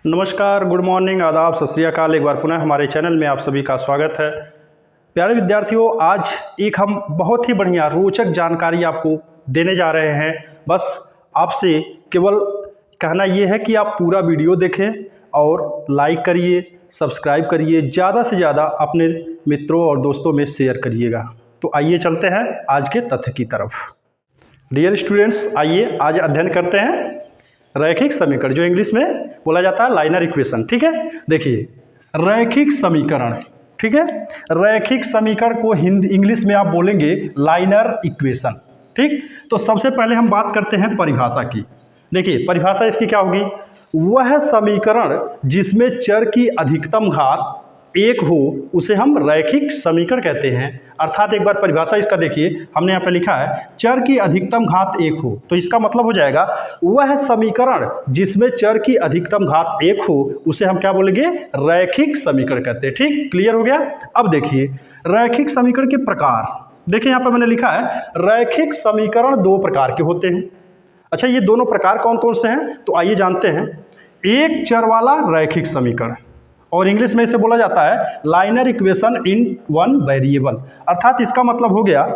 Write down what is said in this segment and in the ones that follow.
नमस्कार, good morning, आदाब, सत श्री अकाल। एक बार पुनः हमारे चैनल में आप सभी का स्वागत है। प्यारे विद्यार्थियों, आज एक हम बहुत ही बढ़िया रोचक जानकारी आपको देने जा रहे हैं। बस आपसे केवल कहना ये है कि आप पूरा वीडियो देखें और लाइक करिए, सब्सक्राइब करिए, ज़्यादा से ज़्यादा अपने मित्रों और दोस्तों में शेयर करिएगा। तो आइए चलते हैं आज के तथ्य की तरफ। डियर स्टूडेंट्स, आइए आज अध्ययन करते हैं रैखिक समीकरण, जो इंग्लिश में बोला जाता है लाइनर इक्वेशन। ठीक है, देखिए रैखिक समीकरण, ठीक है, रैखिक समीकरण को हिंदी इंग्लिश में आप बोलेंगे लाइनर इक्वेशन। ठीक, तो सबसे पहले हम बात करते हैं परिभाषा की। देखिए परिभाषा इसकी क्या होगी, वह समीकरण जिसमें चर की अधिकतम घात एक हो उसे हम रैखिक समीकरण कहते हैं। अर्थात एक बार परिभाषा इसका देखिए, हमने यहाँ पे लिखा है चर की अधिकतम घात एक हो, तो इसका मतलब हो जाएगा वह समीकरण जिसमें चर की अधिकतम घात एक हो उसे हम क्या बोलेंगे, रैखिक समीकरण कहते हैं। ठीक, क्लियर हो गया। अब देखिए रैखिक समीकरण के प्रकार, देखिए यहाँ पर मैंने लिखा है रैखिक समीकरण दो प्रकार के होते हैं। अच्छा, ये दोनों प्रकार कौन कौन से हैं, तो आइए जानते हैं। एक चर वाला रैखिक समीकरण, और इंग्लिश में इसे बोला जाता है liner equation in one variable. अर्थात इसका मतलब हो गया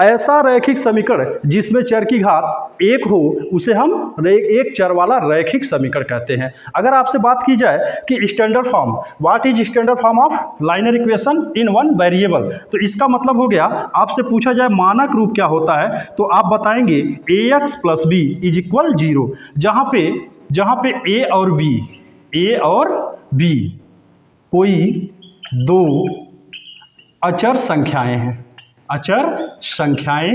ऐसा रैखिक समीकरण जिसमें चर की घात एक हो उसे हम एक चर वाला रैखिक समीकरण कहते हैं। अगर आपसे बात की जाए कि standard form, what is standard form of linear equation in one variable, तो इसका मतलब हो गया आपसे पूछा जाए मानक रूप क्या होता है, तो आप बताएंगे ax plus B is equal 0, जहाँ पे ए और बी कोई दो अचर संख्याएं हैं, अचर संख्याएं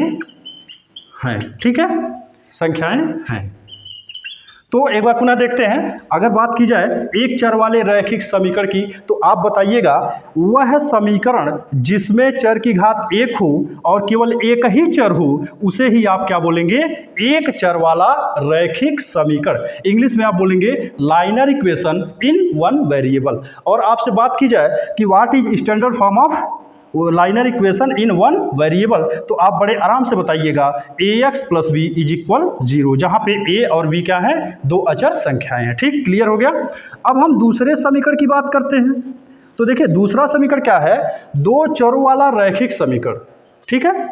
हैं। ठीक है, संख्याएं हैं। तो एक बार पुनः देखते हैं, अगर बात की जाए एक चर वाले रैखिक समीकरण की, तो आप बताइएगा वह समीकरण जिसमें चर की घात एक हो और केवल एक ही चर हो उसे ही आप क्या बोलेंगे, एक चर वाला रैखिक समीकरण। इंग्लिश में आप बोलेंगे linear equation in one variable. और आपसे बात की जाए कि what is standard form of linear equation in one variable, तो आप बड़े आराम से बताइएगा ax plus B is equal 0, जहाँ पे a और b क्या है, दो अचर संख्याएं हैं। ठीक, क्लियर हो गया। अब हम दूसरे समीकरण की बात करते हैं। तो देखिए दूसरा समीकरण क्या है, दो चरों वाला रैखिक समीकरण। ठीक है,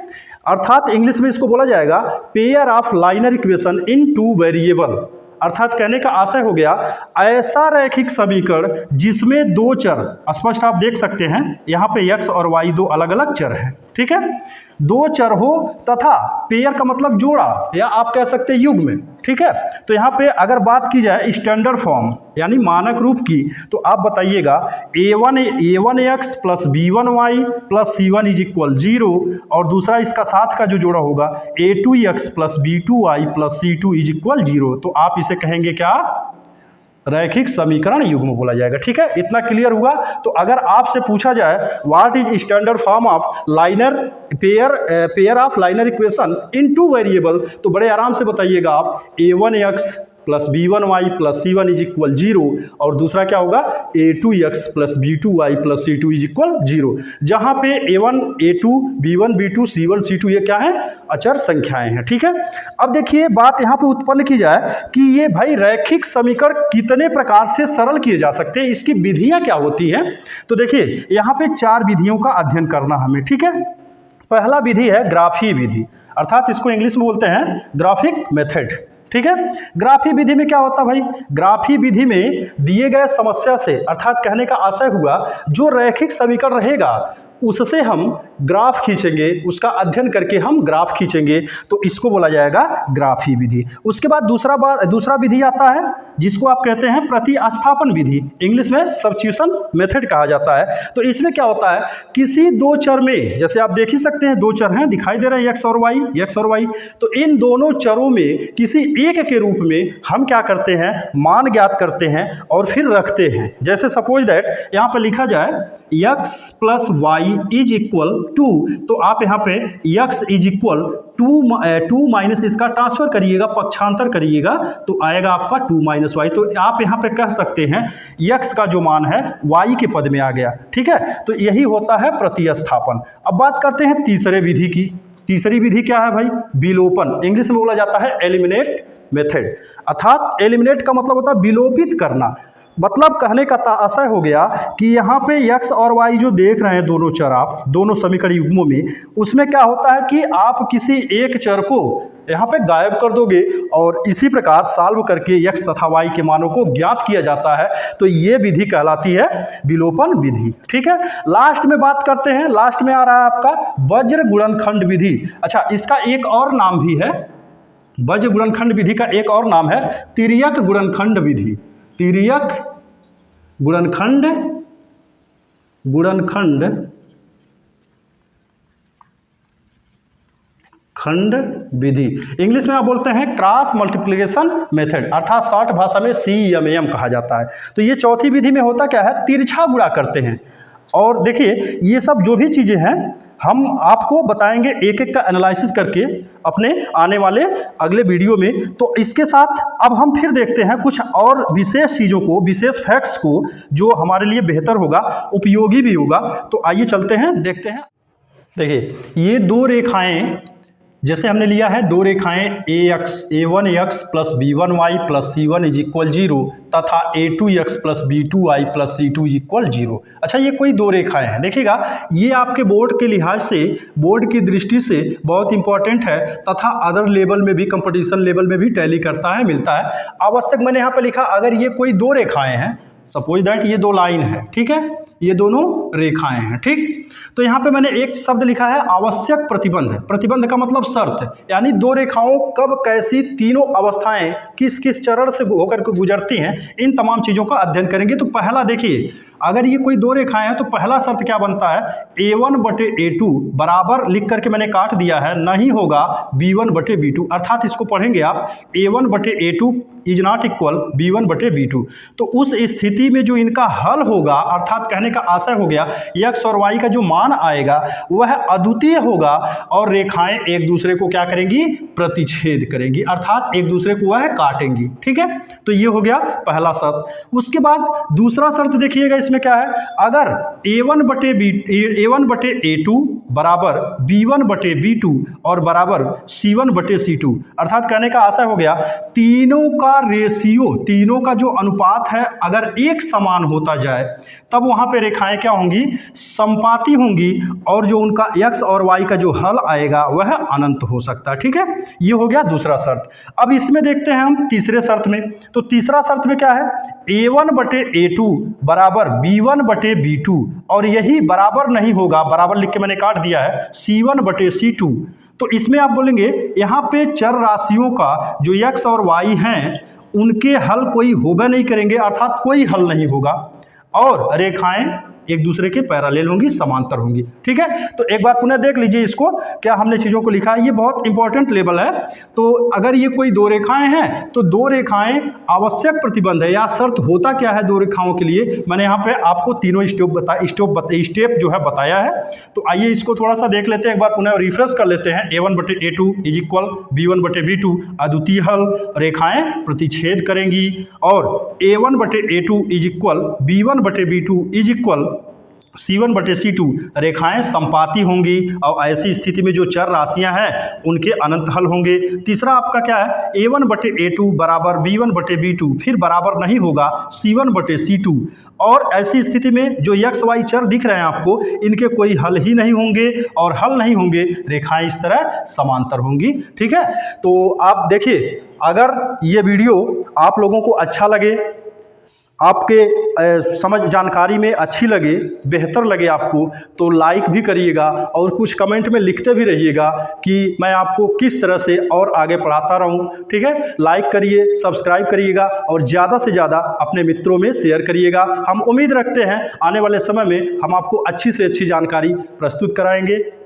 अर्थात इंग्लिश में इसको बोला जाएगा pair of linear equation in two variable. अर्थात कहने का आशय हो गया ऐसा रैखिक समीकरण जिसमें दो चर, स्पष्ट आप देख सकते हैं यहाँ पे x और y दो अलग अलग चर हैं। ठीक है, दो चर हो तथा पेयर का मतलब जोड़ा या आप कह सकते हैं युग्म। ठीक है, तो यहाँ पे अगर बात की जाए स्टैंडर्ड फॉर्म यानी मानक रूप की, तो आप बताइएगा a1x plus b1y plus c1 is equal 0, और दूसरा इसका साथ का जो जोड़ा होगा a2x plus b2y plus c2 is equal 0। तो आप इसे कहेंगे क्या, रैखिक समीकरण युग्म बोला जाएगा। ठीक है, इतना क्लियर हुआ। तो अगर आपसे पूछा जाए what is standard form of liner pair of linear equation in two variable, तो बड़े आराम से बताइएगा आप a1x plus b1y plus c1 is equal 0, और दूसरा क्या होगा a2x plus b2y plus c2 is equal 0, जहाँ पे a1 a2 b1 b2 c1 c2 ये क्या है, अचर संख्याएं हैं। ठीक है, अब देखिए बात यहाँ पे उत्पन्न की जाए कि ये भाई रैखिक समीकरण कितने प्रकार से सरल किए जा सकते हैं, इसकी विधियाँ क्या होती हैं। तो देखिए यहाँ पे चार विधियों का अध्ययन करना हमें। ठीक है, पहला विधि है ग्राफी विधि, अर्थात इसको इंग्लिश में बोलते हैं ग्राफिक मेथड। ठीक है, ग्राफी विधि में क्या होता है भाई, ग्राफी विधि में दिए गए समस्या से, अर्थात कहने का आशय हुआ जो रैखिक समीकरण रहेगा उससे हम ग्राफ खींचेंगे, उसका अध्ययन करके हम ग्राफ खींचेंगे, तो इसको बोला जाएगा ग्राफी विधि। उसके बाद दूसरा विधि आता है जिसको आप कहते हैं प्रतिस्थापन विधि, इंग्लिश में सब्स्टिट्यूशन मेथड कहा जाता है। तो इसमें क्या होता है, किसी दो चर में, जैसे आप देख ही सकते हैं दो चर हैं दिखाई दे रहे हैं x और y, तो इन दोनों चरों में किसी एक के रूप में हम क्या करते हैं, मान ज्ञात करते हैं और फिर रखते हैं। जैसे सपोज दैट यहाँ पर लिखा जाए x plus Y is equal 2, तो आप यहाँ पे x इज इक्वल 2 माइनस इसका ट्रांसफर करिएगा, पक्षांतर करिएगा, तो आएगा आपका 2 माइनस वाई। तो आप यहाँ पे कह सकते हैं x का जो मान है y के पद में आ गया। ठीक है, तो यही होता है प्रतिस्थापन। अब बात करते हैं तीसरे विधि की। तीसरी विधि क्या है भाई, विलोपन, इंग्लिश में बोला जाता है एलिमिनेट मेथड। अर्थात एलिमिनेट का मतलब होता है विलोपित करना। मतलब कहने का आशय हो गया कि यहाँ पे x और y जो देख रहे हैं दोनों चर, आप दोनों समीकरण युग्मों में, उसमें क्या होता है कि आप किसी एक चर को यहाँ पे गायब कर दोगे और इसी प्रकार सॉल्व करके x तथा y के मानों को ज्ञात किया जाता है। तो ये विधि कहलाती है विलोपन विधि। ठीक है, लास्ट में बात करते हैं। लास्ट में आ रहा है आपका वज्र गुणनखंड विधि। अच्छा, इसका एक और नाम भी है, वज्र गुणनखंड विधि का एक और नाम है तिर्यक गुणनखंड विधि। तिर्यक गुणनखंड खंड विधि, इंग्लिश में आप बोलते हैं क्रॉस मल्टीप्लिकेशन मेथड, अर्थात शॉर्ट भाषा में CMM कहा जाता है। तो ये चौथी विधि में होता क्या है, तिरछा गुणा करते हैं। और देखिए ये सब जो भी चीज़ें हैं हम आपको बताएंगे एक एक का एनालिसिस करके अपने आने वाले अगले वीडियो में। तो इसके साथ अब हम फिर देखते हैं कुछ और विशेष चीज़ों को, विशेष फैक्ट्स को जो हमारे लिए बेहतर होगा, उपयोगी भी होगा। तो आइए चलते हैं, देखते हैं। देखिए ये दो रेखाएं, जैसे हमने लिया है दो रेखाएं a1x plus b1y plus c1 is equal 0 तथा a2x plus b2y plus c2 is equal 0। अच्छा, ये कोई दो रेखाएं हैं। देखिएगा ये आपके बोर्ड के लिहाज से, बोर्ड की दृष्टि से बहुत इंपॉर्टेंट है तथा अदर लेवल में भी, कंपटीशन लेवल में भी टैली करता है, मिलता है। आवश्यक मैंने यहाँ पर लिखा, अगर ये कोई दो रेखाएं हैं, सपोज दैट ये दो लाइन है, ठीक है, ये दोनों रेखाएं हैं, ठीक। तो यहाँ पे मैंने एक शब्द लिखा है आवश्यक प्रतिबंध। प्रतिबंध का मतलब शर्त, यानी दो रेखाओं कब कैसी तीनों अवस्थाएं किस किस चरण से होकर के गुजरती हैं, इन तमाम चीज़ों का अध्ययन करेंगे। तो पहला देखिए, अगर ये कोई दो रेखाएं हैं तो पहला शर्त क्या बनता है, a1/a2 बराबर लिख करके मैंने काट दिया है, नहीं होगा b1/b2। अर्थात इसको पढ़ेंगे आप, a1/a2 is not equal b1/b2। तो उस स्थिति में जो इनका हल होगा, अर्थात कहने का आशय हो गया x और y का जो मान आएगा वह अद्वितीय होगा और रेखाएं एक दूसरे को क्या करेंगी, प्रतिच्छेद करेंगी, अर्थात एक दूसरे को वह काटेंगी। ठीक है, तो ये हो गया पहला शर्त। उसके बाद दूसरा शर्त देखिएगा, इसमें क्या है, अगर a1/a2 बराबर b1/b2 और बराबर c1/c2, अर्थात कहने का आशय हो गया तीनों का रेशियो, तीनों का जो अनुपात है अगर एक समान होता जाए तब वहां पे रेखाएं क्या होंगी, संपाती होंगी और जो उनका x और y का जो हल आएगा वह अनंत हो सकता है। ठीक है, ये हो गया दूसरा शर्त। अब इसमें देखते हैं हम तीसरे शर्त में। तो तीसरा शर्त में क्या है, a1/a2 बराबर b1/b2 और यही बराबर नहीं होगा, बराबर लिख के मैंने काट दिया है, c1/c2। तो इसमें आप बोलेंगे यहाँ पे चर राशियों का जो x और y हैं उनके हल कोई होबे नहीं करेंगे, अर्थात कोई हल नहीं होगा और रेखाएं एक दूसरे के पैरेलल होंगी, समांतर होंगी। ठीक है, तो एक बार पुनः देख लीजिए इसको, क्या हमने चीज़ों को लिखा है, ये बहुत इंपॉर्टेंट लेवल है। तो अगर ये कोई दो रेखाएं हैं तो दो रेखाएं आवश्यक प्रतिबंध है या शर्त होता क्या है दो रेखाओं के लिए, मैंने यहाँ पे आपको तीनों स्टेप जो है बताया है। तो आइए इसको थोड़ा सा देख लेते हैं, एक बार पुनः रिफ्रेश कर लेते हैं। a1/a2 इज इक्वल b1/b2, अद्वितीय हल, रेखाएं प्रतिच्छेद करेंगी और a1/a2 is equal b1/b2 is equal c1/c2, रेखाएं संपाती होंगी और ऐसी स्थिति में जो चर राशियां हैं उनके अनंत हल होंगे। तीसरा आपका क्या है, a1/a2 बराबर b1/b2 फिर बराबर नहीं होगा c1/c2 और ऐसी स्थिति में जो x y चर दिख रहे हैं आपको, इनके कोई हल ही नहीं होंगे और हल नहीं होंगे, रेखाएं इस तरह समांतर होंगी। ठीक है, तो आप देखिए, अगर ये वीडियो आप लोगों को अच्छा लगे, आपके समझ जानकारी में अच्छी लगे, बेहतर लगे आपको, तो लाइक भी करिएगा और कुछ कमेंट में लिखते भी रहिएगा कि मैं आपको किस तरह से और आगे पढ़ाता रहूं। ठीक है, लाइक करिए, सब्सक्राइब करिएगा और ज़्यादा से ज़्यादा अपने मित्रों में शेयर करिएगा। हम उम्मीद रखते हैं आने वाले समय में हम आपको अच्छी से अच्छी जानकारी प्रस्तुत कराएंगे।